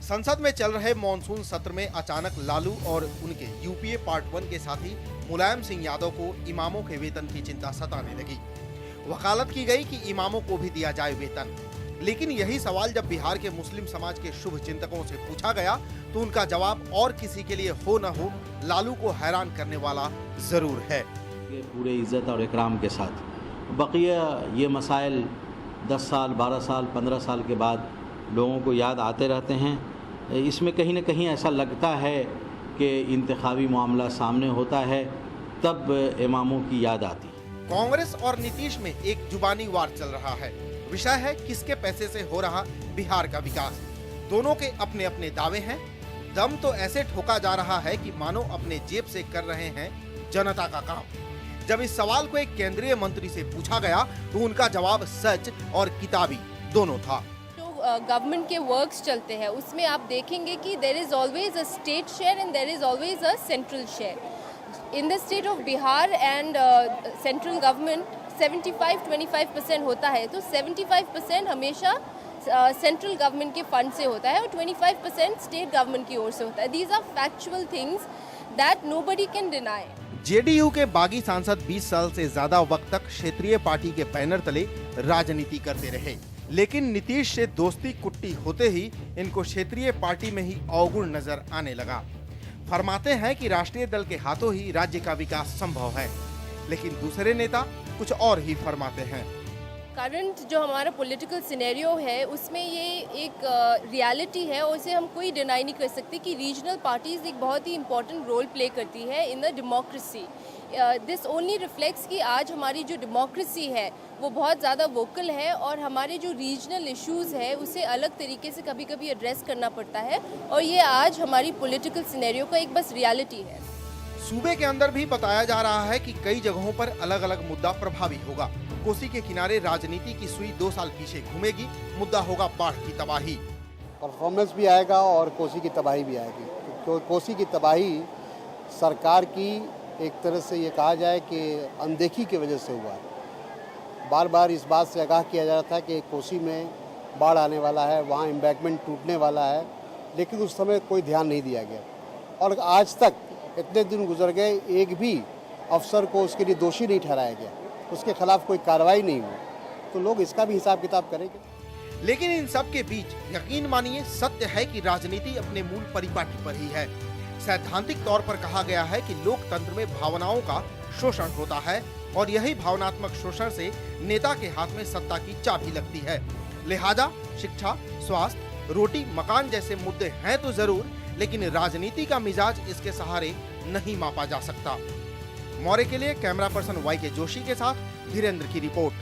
संसद में चल रहे मॉनसून सत्र में अचानक लालू और उनके यूपीए पार्ट 1 के साथी मुलायम सिंह यादव को इमामों के वेतन की चिंता सताने लगी। वकालत की गई कि इमामों को भी दिया जाए वेतन, लेकिन यही सवाल जब बिहार के मुस्लिम समाज के शुभ चिंतकों से पूछा गया तो उनका जवाब और किसी के लिए हो न हो लालू को हैरान करने वाला जरूर है। ये पूरे इज्जत और इकराम के साथ बकिया ये मसाइल 10 साल 12 साल 15 साल के बाद लोगों को याद आते रहते हैं। इसमें कहीं न कहीं ऐसा लगता है कि इंतखाबी मामला सामने होता है तब इमामों की याद आती है। कांग्रेस और नीतीश में एक जुबानी वार चल रहा है। विषय है किसके पैसे से हो रहा बिहार का विकास। दोनों के अपने अपने दावे हैं। दम तो ऐसे ठोका जा रहा है कि मानो अपने जेब से कर रहे हैं जनता का काम। जब इस सवाल को एक केंद्रीय मंत्री से पूछा गया तो उनका जवाब सच और किताबी दोनों था। गवर्नमेंट के वर्क्स चलते हैं उसमें आप देखेंगे कि there is always a state share and there is always a central share. In the state of Bihar and central government 75-25% होता है, तो 75% हमेशा सेंट्रल गवर्नमेंट के फंड से होता है और 25% स्टेट गवर्नमेंट की ओर से होता है। These are factual things that nobody can deny. JDU के बागी सांसद 20 साल से ज्यादा वक्त तक क्षेत्रीय पार्टी के बैनर तले राजनीति करते रहे, लेकिन नीतीश से दोस्ती कुट्टी होते ही इनको क्षेत्रीय पार्टी में ही अवगुण नजर आने लगा। फरमाते हैं कि राष्ट्रीय दल के हाथों ही राज्य का विकास संभव है, लेकिन दूसरे नेता कुछ और ही फरमाते हैं। करंट जो हमारा पॉलिटिकल सिनेरियो है उसमें ये एक रियलिटी है और उसे हम कोई डिनाई नहीं कर सकते कि रीजनल पार्टीज एक बहुत ही इंपॉर्टेंट रोल प्ले करती है in the democracy. This only reflects कि आज हमारी जो डेमोक्रेसी है वो बहुत ज़्यादा वोकल है और हमारे जो रीजनल इश्यूज़ है उसे अलग तरीके से कभी कभी एड्रेस करना पड़ता है और ये आज हमारी पॉलिटिकल सिनेरियो का एक बस रियलिटी है। सूबे के अंदर भी बताया जा रहा है कि कई जगहों पर अलग अलग मुद्दा प्रभावी होगा। कोसी के किनारे राजनीति की सुई 2 साल पीछे घूमेगी। मुद्दा होगा बाढ़ की तबाही। परफॉर्मेंस भी आएगा और कोसी की तबाही भी आएगी। तो कोसी की तबाही सरकार की एक तरह से ये कहा जाए कि अनदेखी की वजह से हुआ है। बार बार इस बात से आगाह किया जा रहा था कि कोसी में बाढ़ आने वाला है, वहाँ एम्बैंकमेंट टूटने वाला है, लेकिन उस समय कोई ध्यान नहीं दिया गया और आज तक इतने दिन गुजर गए, एक भी अफसर को उसके लिए दोषी नहीं ठहराया गया, उसके खिलाफ कोई कार्रवाई नहीं हुई। तो लोग इसका भी हिसाब किताब करेंगे। लेकिन इन सब के बीच यकीन मानिए सत्य है कि राजनीति अपने मूल परिपाटी पर ही है। सैद्धांतिक तौर पर कहा गया है कि लोकतंत्र में भावनाओं का शोषण होता है और यही भावनात्मक शोषण से नेता के हाथ में सत्ता की चाबी लगती है। लिहाजा शिक्षा, स्वास्थ्य, रोटी, मकान जैसे मुद्दे हैं तो जरूर, लेकिन राजनीति का मिजाज इसके सहारे नहीं मापा जा सकता। मौर्य के लिए कैमरा पर्सन वाई के जोशी के साथ धीरेन्द्र की रिपोर्ट।